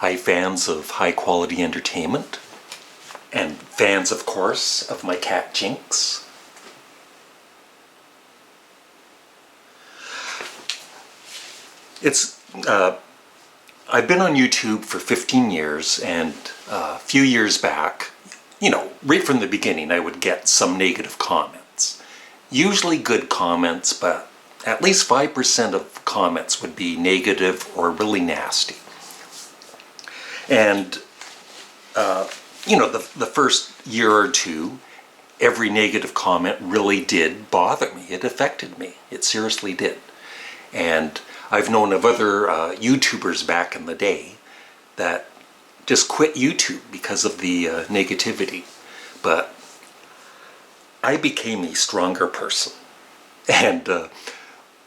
Hi, fans of high-quality entertainment, and fans, of course, of my cat Jinx. I've been on YouTube for 15 years, and a few years back, right from the beginning, I would get some negative comments. Usually good comments, but at least 5% of comments would be negative or really nasty. And, the first year or two, every negative comment really did bother me. It affected me. It seriously did. And I've known of other YouTubers back in the day that just quit YouTube because of the negativity. But I became a stronger person. And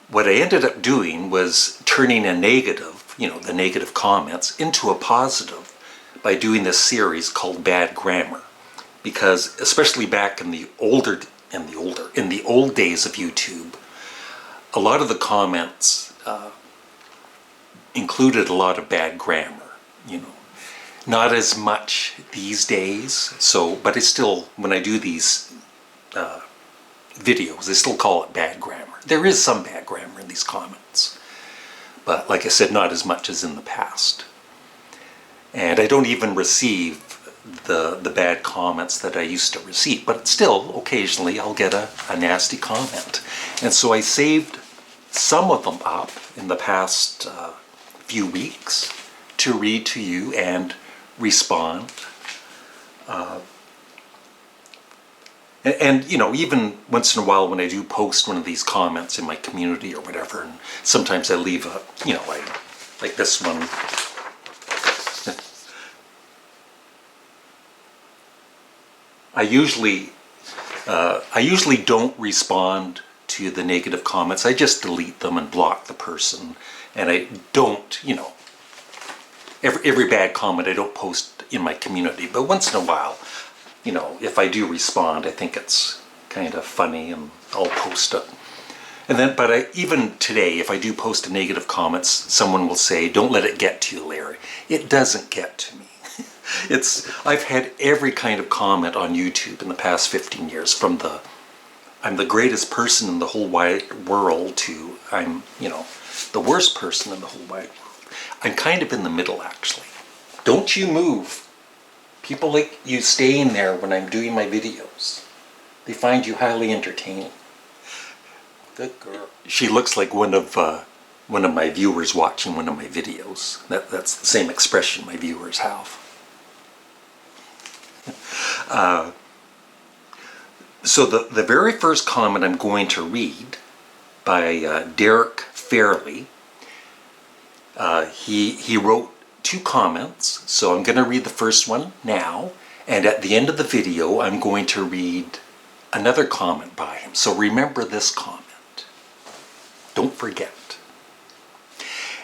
what I ended up doing was turning a negative, the negative comments, into a positive by doing this series called Bad Grammar. Because especially back in the old days of YouTube, a lot of the comments included a lot of bad grammar, Not as much these days, but I still, when I do these videos, I still call it bad grammar. There is some bad grammar in these comments, but like I said, not as much as in the past. And I don't even receive the bad comments that I used to receive, but still, occasionally I'll get a nasty comment. And so I saved some of them up in the past few weeks to read to you and respond. And even once in a while when I do post one of these comments in my community or whatever, and sometimes I leave a, like this one. I usually don't respond to the negative comments. I just delete them and block the person. And I don't, every bad comment I don't post in my community. But once in a while, if I do respond, I think it's kind of funny and I'll post it. And then, even today, if I do post a negative comments, someone will say, "Don't let it get to you, Larry." It doesn't get to me. I've had every kind of comment on YouTube in the past 15 years, from I'm the greatest person in the whole wide world to I'm, the worst person in the whole wide world. I'm kind of in the middle, actually. Don't you move. People like you staying there when I'm doing my videos. They find you highly entertaining. Good girl. She looks like one of my viewers watching one of my videos. That's the same expression my viewers have. So the very first comment I'm going to read by Derek Fairley. He wrote 2 comments, so I'm going to read the first one now, and at the end of the video I'm going to read another comment by him. So remember this comment. Don't forget.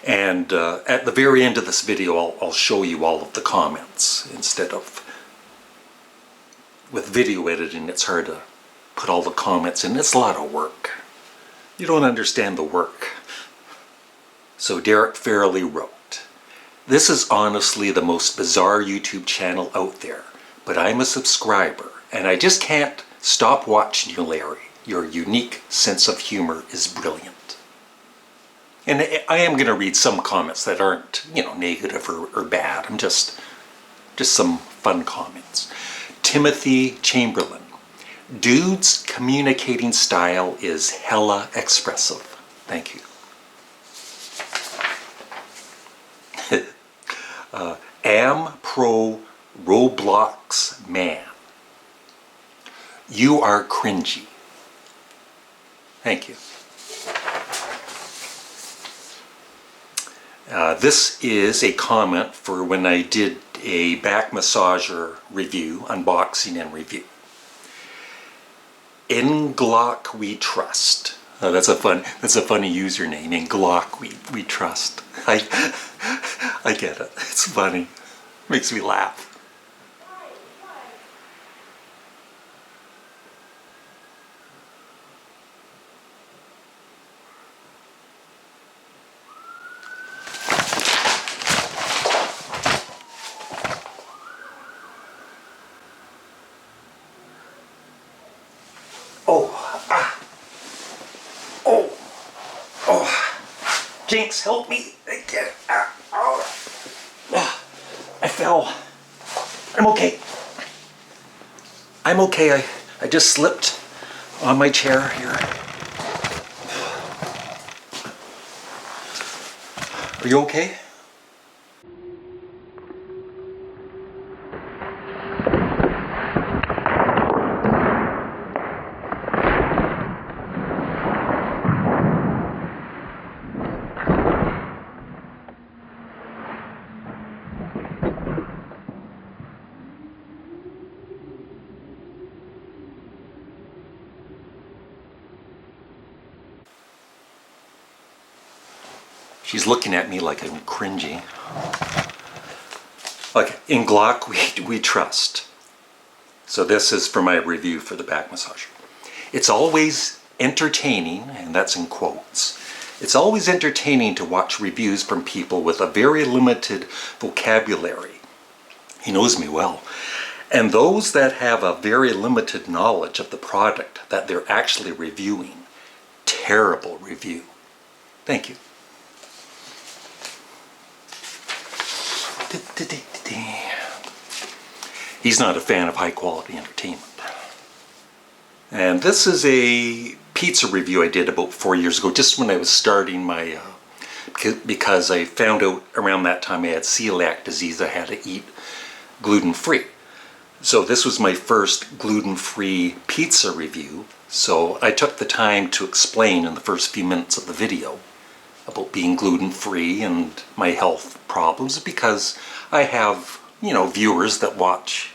And at the very end of this video I'll show you all of the comments instead of... With video editing, it's hard to put all the comments in. It's a lot of work. You don't understand the work. So Derek Fairley wrote, "This is honestly the most bizarre YouTube channel out there, but I'm a subscriber, and I just can't stop watching you, Larry. Your unique sense of humor is brilliant." And I am going to read some comments that aren't, negative or bad. I'm just some fun comments. Timothy Chamberlain. "Dude's communicating style is hella expressive." Thank you. Am Pro Roblox Man. "You are cringy." Thank you. This is a comment for when I did a back massager review, unboxing and review. "In Glock we trust." Oh, that's a funny username. In Glock we trust. I get it. It's funny. Makes me laugh. stinks. Help me. I can't. I fell. I'm okay. I'm okay. I just slipped on my chair here. Are you okay? She's looking at me like I'm cringy. Okay, in Glock we trust. So this is for my review for the back massager. It's always entertaining, and that's in quotes. It's always entertaining to watch reviews from people with a very limited vocabulary. He knows me well. And those that have a very limited knowledge of the product that they're actually reviewing. Terrible review. Thank you. He's not a fan of high quality entertainment. And this is a pizza review I did about 4 years ago, just when I was starting my, because I found out around that time I had celiac disease, I had to eat gluten-free. So this was my first gluten-free pizza review, so I took the time to explain in the first few minutes of the video about being gluten-free and my health problems, because I have, viewers that watch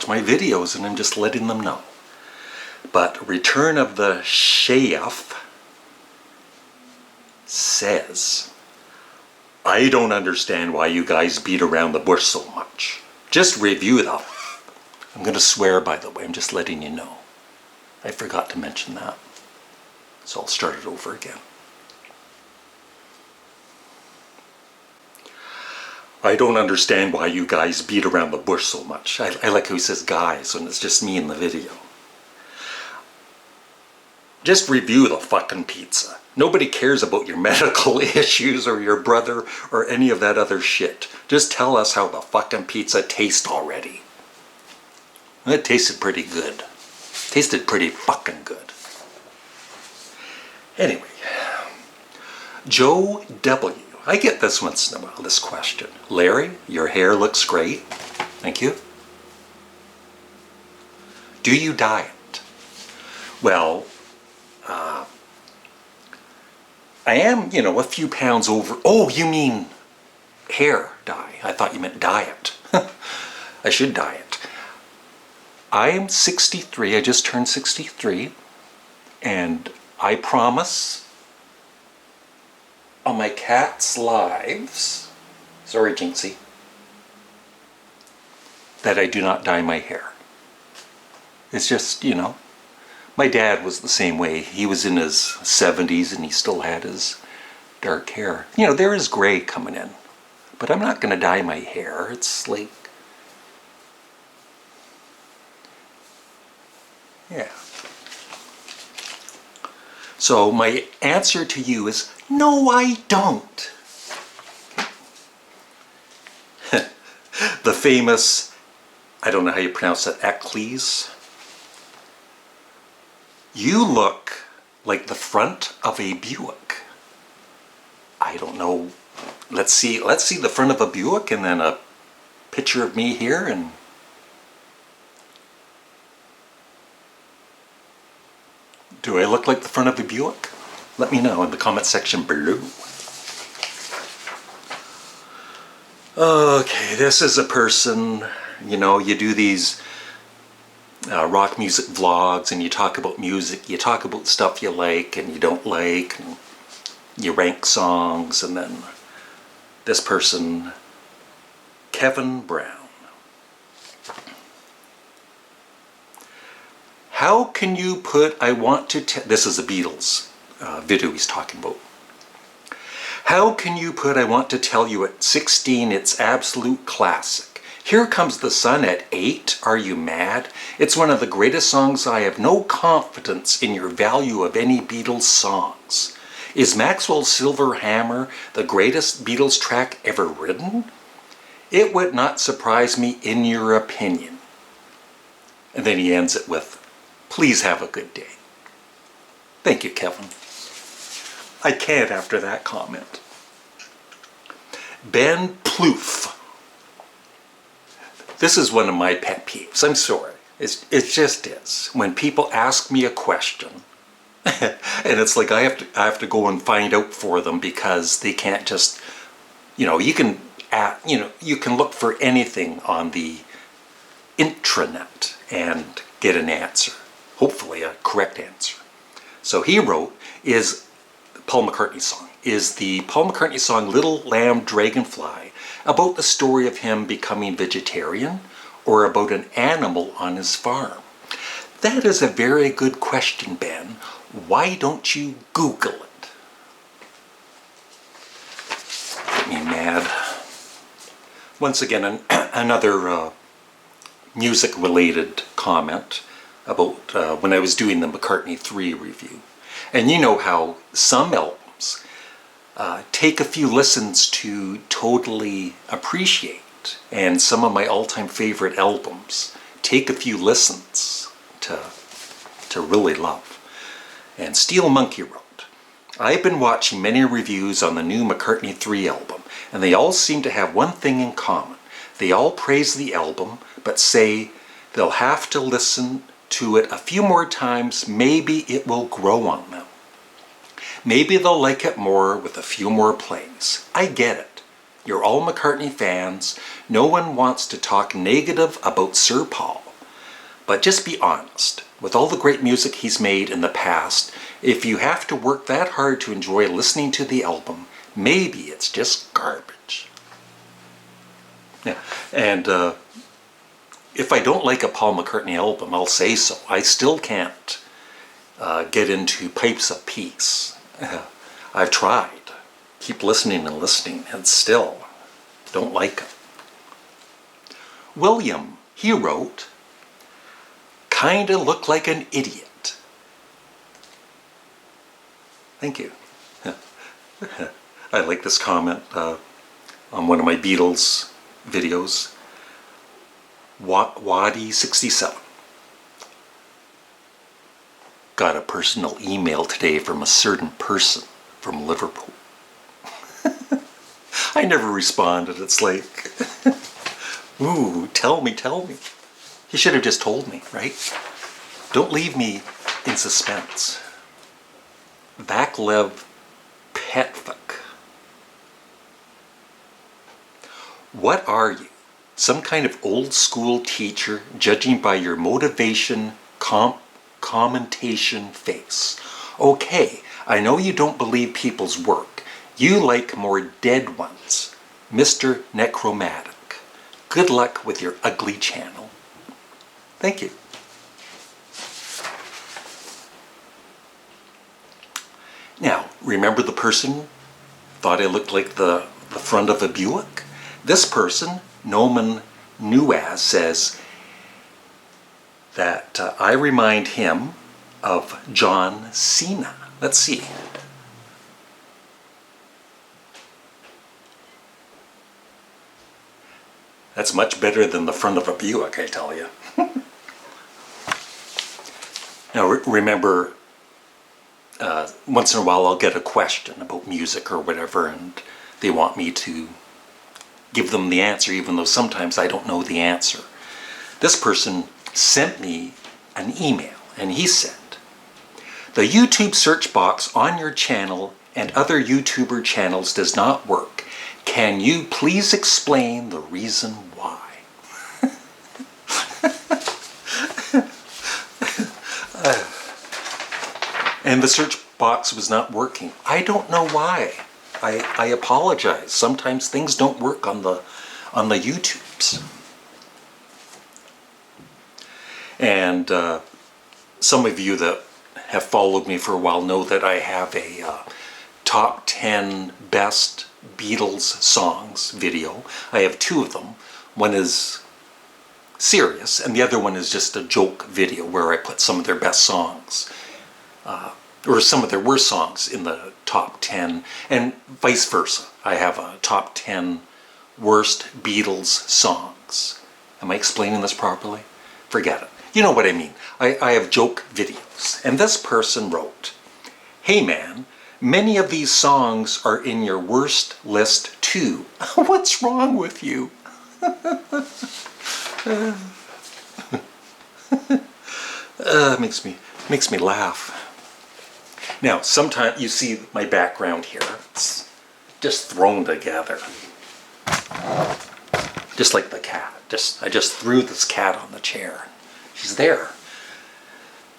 my videos, and I'm just letting them know. But Return of the Chef says, I don't understand why you guys beat around the bush so much. Just review them. I'm going to swear, by the way, I'm just letting you know. I forgot to mention that. So I'll start it over again. I don't understand why you guys beat around the bush so much. I like how he says guys when it's just me in the video. Just review the fucking pizza. Nobody cares about your medical issues or your brother or any of that other shit. Just tell us how the fucking pizza tastes already. It tasted pretty good. Tasted pretty fucking good. Anyway, Joe W. I get this once in a while, this question. Larry, your hair looks great. Thank you. Do you diet? Well, I am, a few pounds over. Oh, you mean hair dye. I thought you meant diet. I should diet. I am 63. I just turned 63. And I promise on my cat's lives, sorry Jinxie, that I do not dye my hair. It's just, my dad was the same way. He was in his 70s and he still had his dark hair. There is gray coming in, but I'm not going to dye my hair. It's like, yeah. So my answer to you is, no, I don't. The famous, I don't know how you pronounce that, Eccles. You look like the front of a Buick. I don't know. Let's see the front of a Buick and then a picture of me here, and do I look like the front of a Buick? Let me know in the comment section below. Okay, this is a person, you do these rock music vlogs and you talk about music, you talk about stuff you like and you don't like, and you rank songs, and then this person, Kevin Brown. How can you put I want to tell, this is a Beatles video he's talking about. How can you put I want to tell you at 16 it's absolute classic Here Comes the Sun at 8. Are you mad? It's one of the greatest songs. I have no confidence in your value of any Beatles songs. Is Maxwell's Silver Hammer the greatest Beatles track ever written? It would not surprise me in your opinion. And then he ends it with, please have a good day. Thank you, Kevin. I can't after that comment. Ben Plouffe. This is one of my pet peeves. I'm sorry. It just is. When people ask me a question, and it's like I have to go and find out for them because they can't just, you can look for anything on the intranet and get an answer. Hopefully a correct answer. So he wrote, is Paul McCartney song. Is the Paul McCartney song Little Lamb Dragonfly about the story of him becoming vegetarian or about an animal on his farm? That is a very good question, Ben. Why don't you Google it? Get me mad. Once again, another music-related comment about when I was doing the McCartney 3 review. And you know how some albums take a few listens to totally appreciate, and some of my all-time favorite albums take a few listens to really love. And Steel Monkey wrote, I've been watching many reviews on the new McCartney 3 album, and they all seem to have one thing in common. They all praise the album, but say they'll have to listen to it a few more times. Maybe it will grow on them. Maybe they'll like it more with a few more plays. I get it. You're all McCartney fans. No one wants to talk negative about Sir Paul. But just be honest. With all the great music he's made in the past, if you have to work that hard to enjoy listening to the album, maybe it's just garbage. Yeah, and if I don't like a Paul McCartney album, I'll say so. I still can't get into Pipes of Peace. I've tried. Keep listening and listening, and still don't like it. William, he wrote, kinda look like an idiot. Thank you. I like this comment on one of my Beatles videos. Wadi67. Got a personal email today from a certain person from Liverpool. I never responded. It's like, ooh, tell me. He should have just told me, right? Don't leave me in suspense. Vaclav Petvik. What are you? Some kind of old school teacher judging by your motivation, commentation face. Okay, I know you don't believe people's work. You like more dead ones. Mr. Necromantic. Good luck with your ugly channel. Thank you. Now, remember the person thought I looked like the front of a Buick? This person, Noman Nuaz, says that I remind him of John Cena. Let's see. That's much better than the front of a Buick, I tell you. Now remember, once in a while I'll get a question about music or whatever, and they want me to give them the answer, even though sometimes I don't know the answer. This person sent me an email, and he said, the YouTube search box on your channel and other YouTuber channels does not work. Can you please explain the reason why? And the search box was not working. I don't know why. I apologize. Sometimes things don't work on the YouTubes. And some of you that have followed me for a while know that I have a top 10 best Beatles songs video. I have two of them. One is serious, and the other one is just a joke video where I put some of their best songs, or some of their worst songs in the top 10, and vice versa. I have a top 10 worst Beatles songs. Am I explaining this properly? Forget it. You know what I mean. I have joke videos. And this person wrote, "Hey man, many of these songs are in your worst list too. What's wrong with you?" Makes me laugh. Now, sometimes you see my background here. It's just thrown together. Just like the cat. I just threw this cat on the chair. She's there.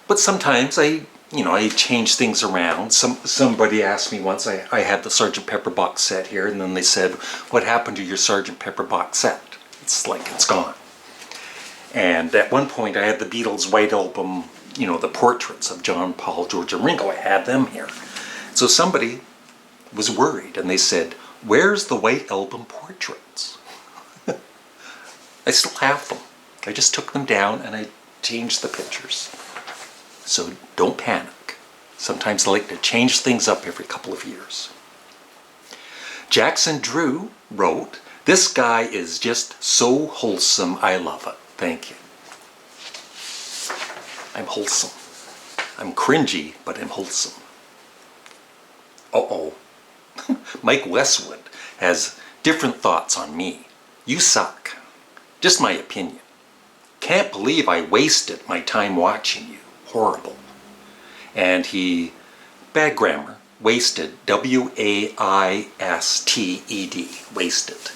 But sometimes I change things around. Somebody asked me once, I had the Sgt. Pepper box set here, and then they said, "What happened to your Sgt. Pepper box set?" It's like it's gone. And at one point I had the Beatles White Album, the portraits of John, Paul, George, and Ringo. I had them here. So somebody was worried, and they said, "Where's the White Album portraits?" I still have them. I just took them down and I changed the pictures. So don't panic. Sometimes I like to change things up every couple of years. Jackson Drew wrote, "This guy is just so wholesome. I love it." Thank you. I'm wholesome. I'm cringy, but I'm wholesome. Uh-oh. Mike Westwood has different thoughts on me. "You suck. Just my opinion. Can't believe I wasted my time watching you. Horrible." And he, bad grammar, wasted, W-A-I-S-T-E-D, wasted.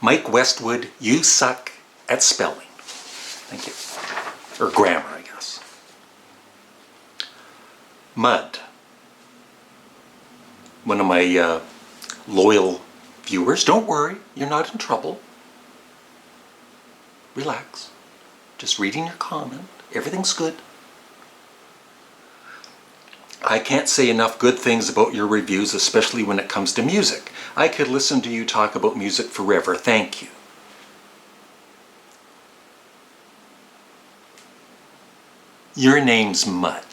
Mike Westwood, you suck at spelling. Thank you. Or grammar, I guess. Mud. One of my loyal viewers. Don't worry, you're not in trouble. Relax. Just reading your comment. Everything's good. "I can't say enough good things about your reviews, especially when it comes to music. I could listen to you talk about music forever. Thank you." Your name's Mud.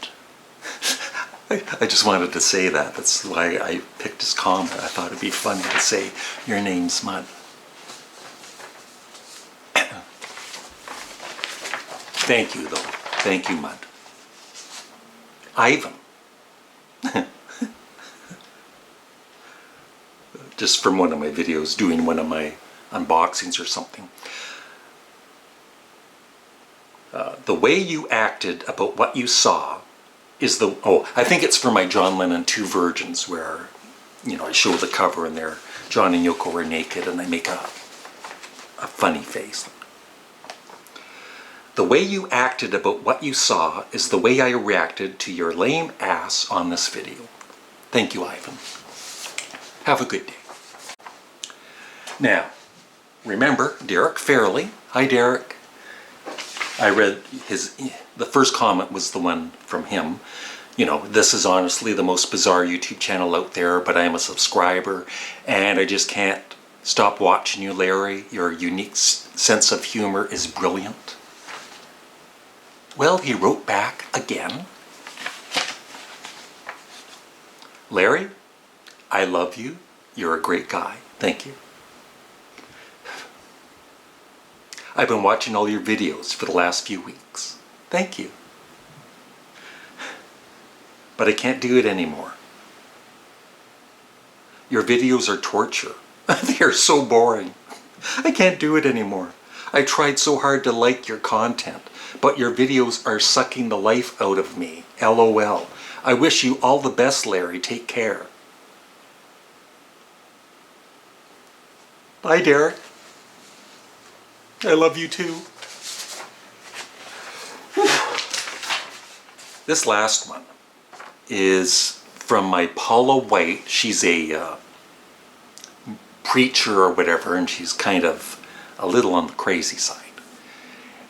I just wanted to say that. That's why I picked his comment. I thought it'd be funny to say, "Your name's Mud." Thank you, though. Thank you, Mud. Ivan. Just from one of my videos, doing one of my unboxings or something. "The way you acted about what you saw is the..." Oh, I think it's for my John Lennon Two Virgins, where, I show the cover and they're, John and Yoko are naked and I make a funny face. "The way you acted about what you saw is the way I reacted to your lame ass on this video." Thank you, Ivan. Have a good day. Now, remember, Derek Fairley. Hi, Derek. I read the first comment was the one from him. "This is honestly the most bizarre YouTube channel out there, but I am a subscriber, and I just can't stop watching you, Larry. Your unique sense of humor is brilliant." Well, he wrote back again. "Larry, I love you. You're a great guy. Thank you. I've been watching all your videos for the last few weeks. Thank you. But I can't do it anymore. Your videos are torture. They are so boring. I can't do it anymore. I tried so hard to like your content, but your videos are sucking the life out of me. LOL. I wish you all the best, Larry. Take care." Bye, Derek. I love you too. This last one is from my Paula White. She's a preacher or whatever, and she's kind of a little on the crazy side.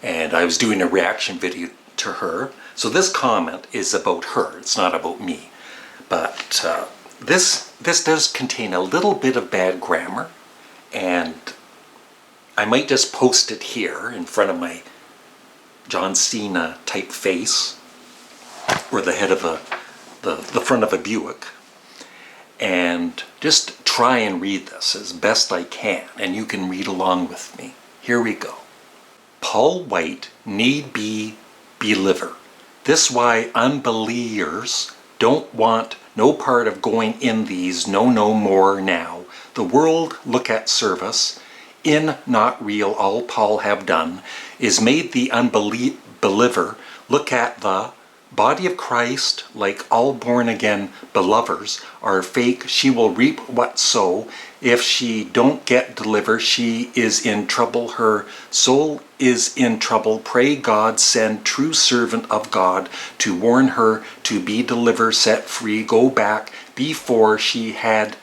And I was doing a reaction video to her. So this comment is about her. It's not about me. But this does contain a little bit of bad grammar And I might just post it here in front of my John Cena type face, or the head of the front of a Buick, and just try and read this as best I can, and you can read along with me. Here we go. Paul White need be believer. This why unbelievers don't want no part of going in these no more now. The world look at service, in not real all Paul have done, is made the unbeliever look at the body of Christ like all born again belovers are fake. She will reap what sow. If she don't get deliver, she is in trouble. Her soul is in trouble. Pray God send true servant of God to warn her to be deliver, set free, go back before she had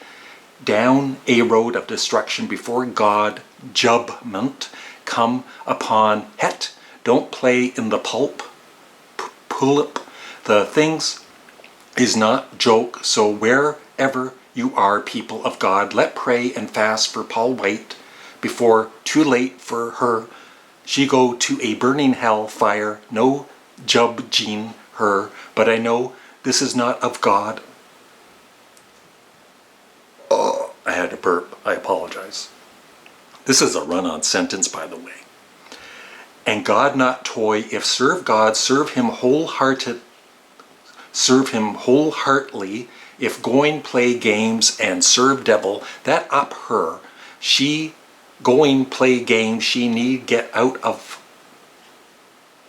down a road of destruction, before God judgment come upon het. Don't play in the pulp. Pull up the things is not joke. So wherever you are, people of God, let pray and fast for Paul White before too late for her. She go to a burning hell fire, no judging her, but I know this is not of God. Oh, I had to burp. I apologize. This is a run-on sentence, by the way. And God not toy, if serve God, serve him wholeheartedly, if going play games and serve devil, that up her. She going play games, she need get out of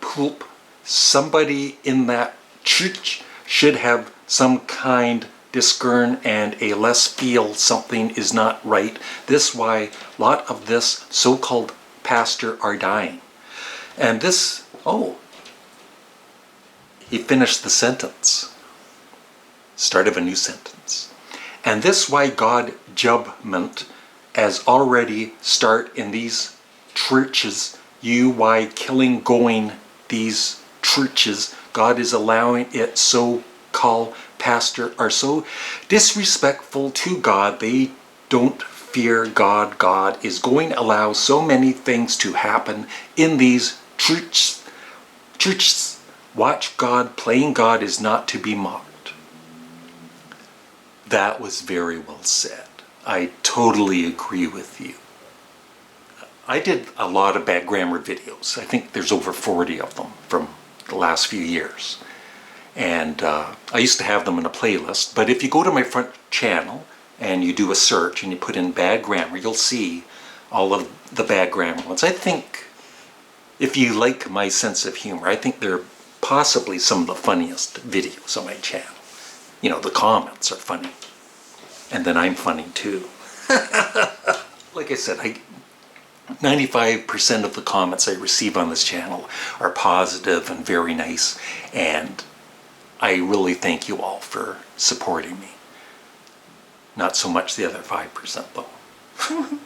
poop. Somebody in that church should have some kind discern and a less feel something is not right. This why lot of this so-called pastor are dying. And this, he finished the sentence. Start of a new sentence. And this why God judgment as already start in these churches, you why killing going these churches, God is allowing it so called pastor are so disrespectful to God, they don't fear God. God is going to allow so many things to happen in these churches. Watch God, playing God is not to be mocked. That was very well said. I totally agree with you. I did a lot of bad grammar videos. I think there's over 40 of them from the last few years. And I used to have them in a playlist. But if you go to my front channel and you do a search and you put in bad grammar, you'll see all of the bad grammar ones. I think if you like my sense of humor, I think they're possibly some of the funniest videos on my channel. You know, the comments are funny. And then I'm funny too. Like I said, 95% of the comments I receive on this channel are positive and very nice. And I really thank you all for supporting me. Not so much the other 5% though.